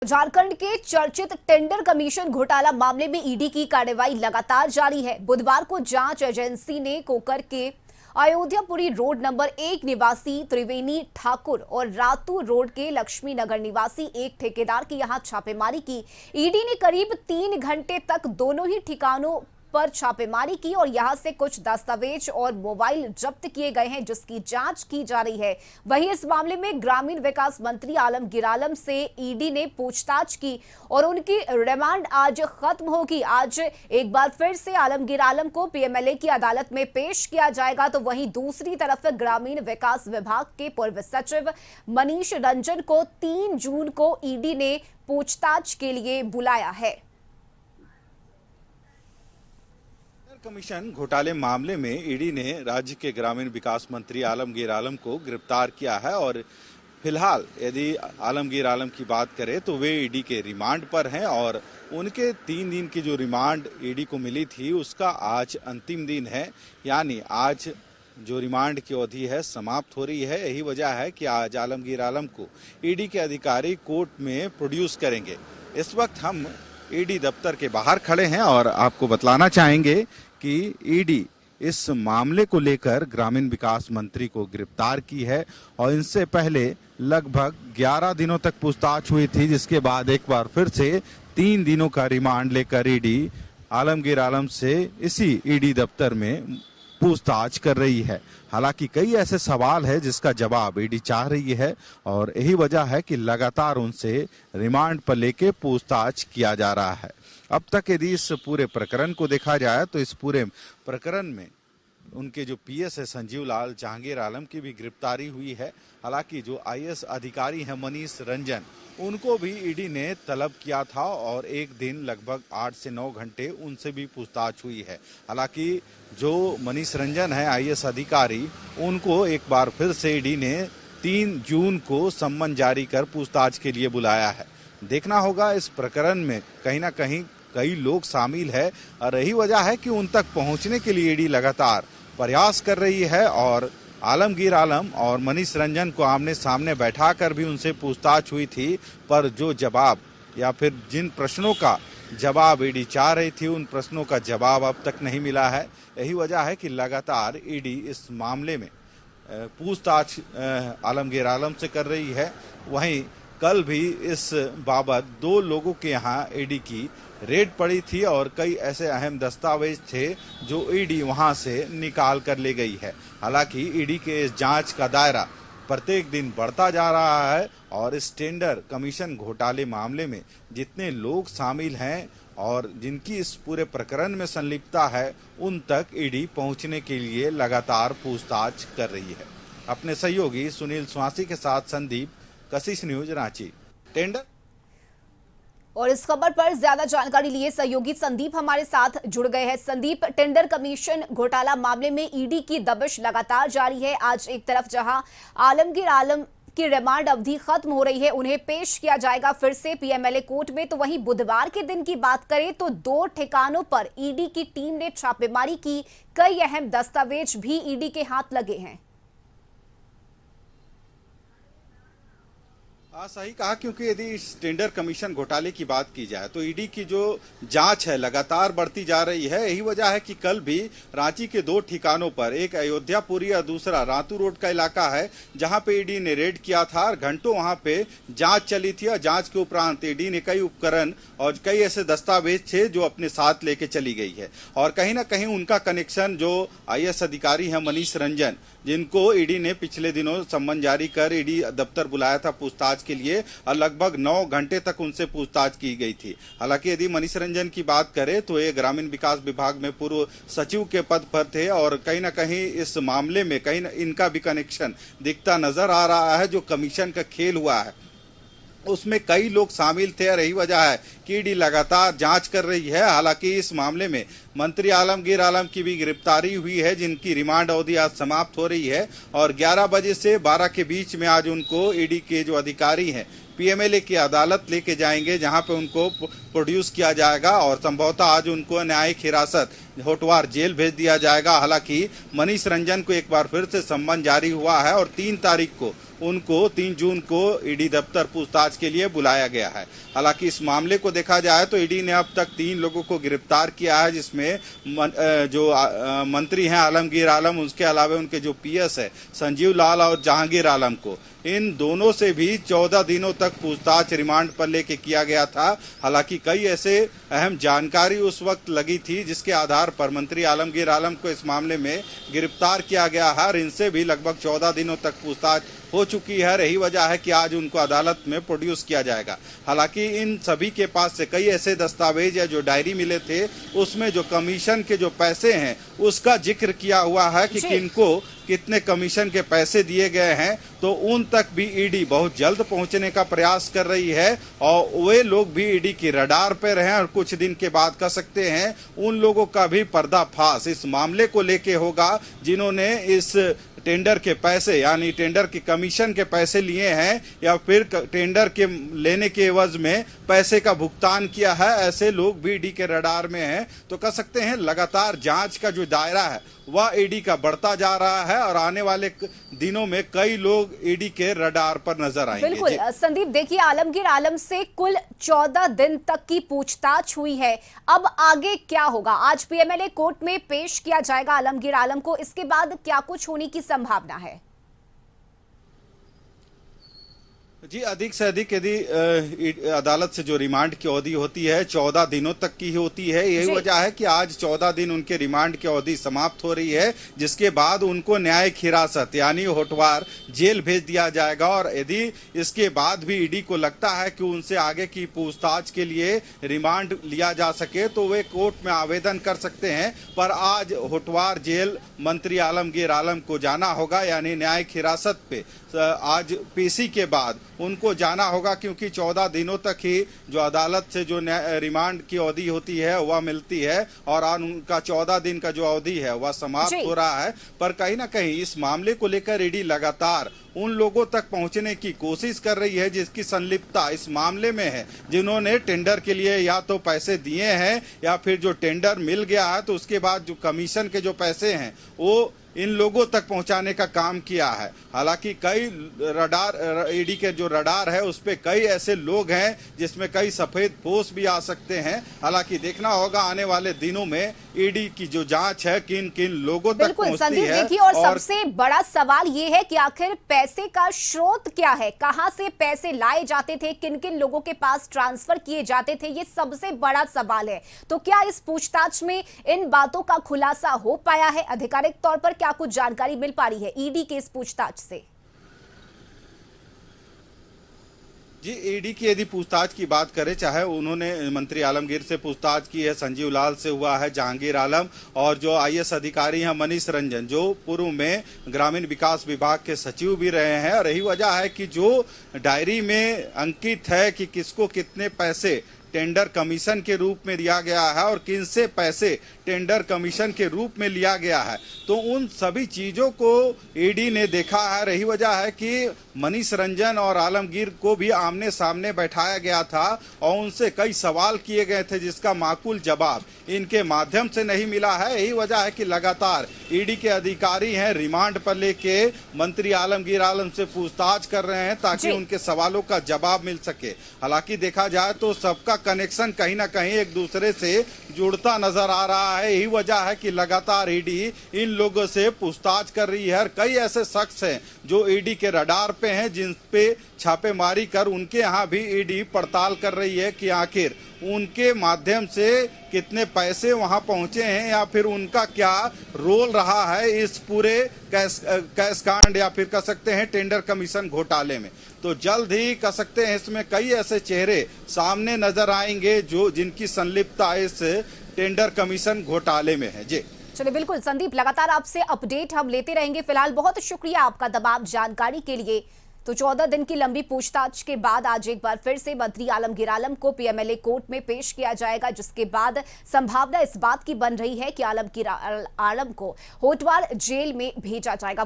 झारखंड के चर्चित tender commission घोटाला मामले में ईडी की कार्रवाई लगातार जारी है। बुधवार को जांच एजेंसी ने कोकर के अयोध्यापुरी रोड नंबर 1 निवासी त्रिवेणी ठाकुर और रातू रोड के लक्ष्मी नगर निवासी एक ठेकेदार की यहां छापेमारी की। ईडी ने करीब 3 घंटे तक दोनों ही ठिकानों पर छापेमारी की और यहां से कुछ दस्तावेज और मोबाइल जब्त किए गए हैं, जिसकी जांच की जा रही है। वहीं इस मामले में ग्रामीण विकास मंत्री आलमगीर आलम से ईडी ने पूछताछ की और उनकी रिमांड आज खत्म होगी। आज एक बार फिर से आलमगीर आलम को पीएमएलए की अदालत में पेश किया जाएगा। तो वहीं दूसरी तरफ ग्रामीण विकास विभाग के पूर्व सचिव मनीष रंजन को 3 जून को ईडी ने पूछताछ के लिए बुलाया है। कमीशन घोटाले मामले में ईडी ने राज्य के ग्रामीण विकास मंत्री आलमगीर आलम को गिरफ्तार किया है और फिलहाल यदि आलमगीर आलम की बात करें तो वे ईडी के रिमांड पर हैं और उनके 3 दिन की जो रिमांड ईडी को मिली थी उसका आज अंतिम दिन है। यानी आज जो रिमांड की अवधि है समाप्त हो रही है। यही वजह है कि आज आलमगीर आलम को ईडी के अधिकारी कोर्ट में प्रोड्यूस करेंगे। इस वक्त हम ईडी दफ्तर के बाहर खड़े हैं और आपको बतलाना चाहेंगे कि ईडी इस मामले को लेकर ग्रामीण विकास मंत्री को गिरफ्तार की है और इनसे पहले लगभग 11 दिनों तक पूछताछ हुई थी, जिसके बाद एक बार फिर से 3 दिनों का रिमांड लेकर ईडी आलमगीर आलम से इसी ईडी दफ्तर में पूछताछ कर रही है। हालांकि कई ऐसे सवाल है जिसका जवाब ईडी चाह रही है और यही वजह है कि लगातार उनसे रिमांड पर लेके पूछताछ किया जा रहा है। अब तक यदि इस पूरे प्रकरण को देखा जाए तो इस पूरे प्रकरण में उनके जो पीएस है संजीव लाल जहांगीर आलम की भी गिरफ्तारी हुई है। हालांकि जो आईएएस अधिकारी हैं मनीष रंजन, उनको भी ईडी ने तलब किया था और एक दिन लगभग 8 से 9 घंटे उनसे भी पूछताछ हुई है। हालांकि जो मनीष रंजन है आईएएस अधिकारी, उनको एक बार फिर से ईडी ने 3 जून को सम्मन जारी कर पूछताछ के लिए बुलाया है। देखना होगा इस प्रकरण में कहीं ना कहीं कई लोग शामिल है और यही वजह है कि उन तक पहुंचने के लिए ईडी लगातार प्रयास कर रही है और आलमगीर आलम और मनीष रंजन को आमने सामने बैठाकर भी उनसे पूछताछ हुई थी, पर जो जवाब या फिर जिन प्रश्नों का जवाब ईडी चाह रही थी उन प्रश्नों का जवाब अब तक नहीं मिला है। यही वजह है कि लगातार ईडी इस मामले में पूछताछ आलमगीर आलम से कर रही है। वहीं कल भी इस बाबत 2 लोगों के यहाँ ईडी की रेड पड़ी थी और कई ऐसे अहम दस्तावेज थे जो ईडी वहां से निकाल कर ले गई है। हालांकि ईडी के इस जांच का दायरा प्रत्येक दिन बढ़ता जा रहा है और इस टेंडर कमीशन घोटाले मामले में जितने लोग शामिल हैं और जिनकी इस पूरे प्रकरण में संलिप्तता है उन तक ईडी पहुंचने के लिए लगातार पूछताछ कर रही है। अपने सहयोगी सुनील स्वासी के साथ संदीप, कशिश न्यूज, रांची। टेंडर और इस खबर पर ज्यादा जानकारी लिए सहयोगी संदीप हमारे साथ जुड़ गए हैं। संदीप, टेंडर कमीशन घोटाला मामले में ईडी की दबिश लगातार जारी है। आज एक तरफ जहां आलमगीर आलम की रिमांड अवधि खत्म हो रही है, उन्हें पेश किया जाएगा फिर से पीएमएलए कोर्ट में, तो वहीं बुधवार के दिन की बात करें तो 2 ठिकानों पर ईडी की टीम ने छापेमारी की। कई अहम दस्तावेज भी ईडी के हाथ लगे हैं। सही कहा, क्योंकि यदि इस टेंडर कमीशन घोटाले की बात की जाए तो ईडी की जो जांच है लगातार बढ़ती जा रही है। यही वजह है कि कल भी रांची के 2 ठिकानों पर, एक अयोध्यापुरी और दूसरा रातू रोड का इलाका है, जहां पे ईडी ने रेड किया था और घंटों वहां पे जांच चली थी और जांच के उपरांत ईडी ने कई उपकरण और कई ऐसे दस्तावेज थे जो अपने साथ लेके चली गई है। और कहीं ना कहीं उनका कनेक्शन जो आईएएस अधिकारी है मनीष रंजन, जिनको ईडी ने पिछले दिनों सम्मन जारी कर ईडी दफ्तर बुलाया था पूछताछ के लिए और लगभग 9 घंटे तक उनसे पूछताछ की गई थी। हालांकि यदि मनीष रंजन की बात करें तो ये ग्रामीण विकास विभाग में पूर्व सचिव के पद पर थे और कहीं ना कहीं इस मामले में कहीं इनका भी कनेक्शन दिखता नजर आ रहा है। जो कमीशन का खेल हुआ है उसमें कई लोग शामिल थे और यही वजह है कि ईडी लगातार जांच कर रही है। हालांकि इस मामले में मंत्री आलमगीर आलम की भी गिरफ्तारी हुई है, जिनकी रिमांड अवधि आज समाप्त हो रही है और 11 बजे से 12 के बीच में आज उनको ईडी के जो अधिकारी हैं पीएमएलए की अदालत लेके जाएंगे, जहां पे उनको प्रोड्यूस किया जाएगा और संभवतः आज उनको न्यायिक हिरासत होटवार जेल भेज दिया जाएगा। हालांकि मनीष रंजन को एक बार फिर से सम्मन जारी हुआ है और 3 तारीख को उनको 3 जून को ईडी दफ्तर पूछताछ के लिए बुलाया गया है। हालांकि इस मामले को देखा जाए तो ईडी ने अब तक 3 लोगों को गिरफ्तार किया है, जिसमें मंत्री हैं आलमगीर आलम, उसके अलावा उनके जो पीएस है संजीव लाल और जहांगीर आलम को, इन दोनों से भी 14 दिनों तक पूछताछ रिमांड पर लेके किया गया था। हालांकि कई ऐसे अहम जानकारी उस वक्त लगी थी जिसके आधार पर मंत्री आलमगीर आलम को इस मामले में गिरफ्तार किया गया है और इनसे भी लगभग 14 दिनों तक पूछताछ हो चुकी है। यही वजह है कि आज उनको अदालत में प्रोड्यूस किया जाएगा। हालांकि इन सभी के पास से कई ऐसे दस्तावेज या जो डायरी मिले थे उसमें जो कमीशन के जो पैसे हैं उसका जिक्र किया हुआ है कि किनको कितने कमीशन के पैसे दिए गए हैं, तो उन तक भी ईडी बहुत जल्द पहुंचने का प्रयास कर रही है और वे लोग भी ईडी की रडार पर हैं और कुछ दिन के बाद कह सकते हैं उन लोगों का भी पर्दाफाश इस मामले को लेके होगा जिन्होंने इस टेंडर के पैसे यानी टेंडर के कमीशन के पैसे लिए हैं या फिर टेंडर के लेने के एवज में पैसे का भुगतान किया है। ऐसे लोग भी ईडी के रडार में हैं। तो कह सकते हैं लगातार जांच का जो दायरा है वह ईडी का बढ़ता जा रहा है और आने वाले दिनों में कई लोग ईडी के रडार पर नजर आएंगे। बिल्कुल संदीप, देखिए आलमगीर आलम से कुल 14 दिन तक की पूछताछ हुई है। अब आगे क्या होगा? आज पीएमएलए कोर्ट में पेश किया जाएगा आलमगीर आलम को, इसके बाद क्या कुछ होने की संभावना है? जी, अधिक से अधिक यदि अदालत से जो रिमांड की अवधि होती है 14 दिनों तक की होती है। यही वजह है कि आज 14 दिन उनके रिमांड की अवधि समाप्त हो रही है, जिसके बाद उनको न्यायिक हिरासत यानी होटवार जेल भेज दिया जाएगा। और यदि इसके बाद भी ईडी को लगता है कि उनसे आगे की पूछताछ के लिए रिमांड लिया जा सके तो वे कोर्ट में आवेदन कर सकते हैं। पर आज होटवार जेल मंत्री आलमगीर आलम को जाना होगा, यानी न्यायिक हिरासत पे आज पीसी के बाद उनको जाना होगा, क्योंकि 14 दिनों तक ही जो अदालत से जो रिमांड की अवधि होती है वह मिलती है और उनका 14 दिन का जो अवधि है वह समाप्त हो रहा है। पर कहीं ना कहीं इस मामले को लेकर ईडी लगातार उन लोगों तक पहुंचने की कोशिश कर रही है जिसकी संलिप्तता इस मामले में है, जिन्होंने टेंडर के लिए या तो पैसे दिए हैं या फिर जो टेंडर मिल गया है तो उसके बाद जो कमीशन के जो पैसे हैं वो इन लोगों तक पहुंचाने का काम किया है। हालांकि कई रडार ईडी के जो रडार है उस पे कई ऐसे लोग हैं जिसमें कई सफेद पोश भी आ सकते हैं। हालांकि देखना होगा आने वाले दिनों में ईडी की जो जांच है किन किन लोगों तक पहुंचती है। देखिए, और सबसे बड़ा सवाल ये है कि आखिर पैसे का स्रोत क्या है, कहां से पैसे लाए जाते थे, किन किन लोगों के पास ट्रांसफर किए जाते थे, ये सबसे बड़ा सवाल है। तो क्या इस पूछताछ में इन बातों का खुलासा हो पाया है? आधिकारिक तौर पर क्या कुछ जानकारी मिल पा रही है ईडी के इस पूछताछ से? जी, ईडी की यदि पूछताछ की बात करें, चाहे उन्होंने मंत्री आलमगीर से पूछताछ की है, संजीव लाल से हुआ है, जहांगीर आलम और जो आईएएस अधिकारी हैं मनीष रंजन, जो पूर्व में ग्रामीण विकास विभाग के सचिव भी रहे हैं। और यही वजह है कि जो डायरी में अंकित है कि किसको कितने पैसे टेंडर कमीशन के रूप में दिया गया है और किन से पैसे टेंडर कमीशन के रूप में लिया गया है, तो उन सभी चीजों को ईडी ने देखा है। रही वजह है कि मनीष रंजन और आलमगीर को भी आमने सामने बैठाया गया था और उनसे कई सवाल किए गए थे जिसका माकूल जवाब इनके माध्यम से नहीं मिला है। यही वजह है कि लगातार ईडी के अधिकारी हैं रिमांड पर लेके मंत्री आलमगीर आलम से पूछताछ कर रहे हैं ताकि उनके सवालों का जवाब मिल सके। हालांकि देखा जाए तो सबका कनेक्शन कहीं ना कहीं एक दूसरे से जुड़ता नजर आ रहा है। यही वजह है कि लगातार ईडी इन लोगों से पूछताछ कर रही है और कई ऐसे शख्स हैं जो ईडी के रडार पे हैं जिन पे छापेमारी कर उनके यहाँ भी ईडी पड़ताल कर रही है कि आखिर उनके माध्यम से कितने पैसे वहां पहुंचे हैं या फिर उनका क्या रोल रहा है इस पूरे कैश कांड या फिर कह सकते हैं टेंडर कमीशन घोटाले में। तो जल्द ही कह सकते हैं इसमें कई ऐसे चेहरे सामने नजर आएंगे जो जिनकी संलिप्तता इस टेंडर कमीशन घोटाले में है। जी चलिए, बिल्कुल संदीप, लगातार आपसे अपडेट हम लेते रहेंगे। फिलहाल बहुत शुक्रिया आपका तमाम जानकारी के लिए। तो 14 दिन की लंबी पूछताछ के बाद आज एक बार फिर से मंत्री आलमगीर आलम को पीएमएलए कोर्ट में पेश किया जाएगा, जिसके बाद संभावना इस बात की बन रही है कि आलमगीर आलम को होटवार जेल में भेजा जाएगा।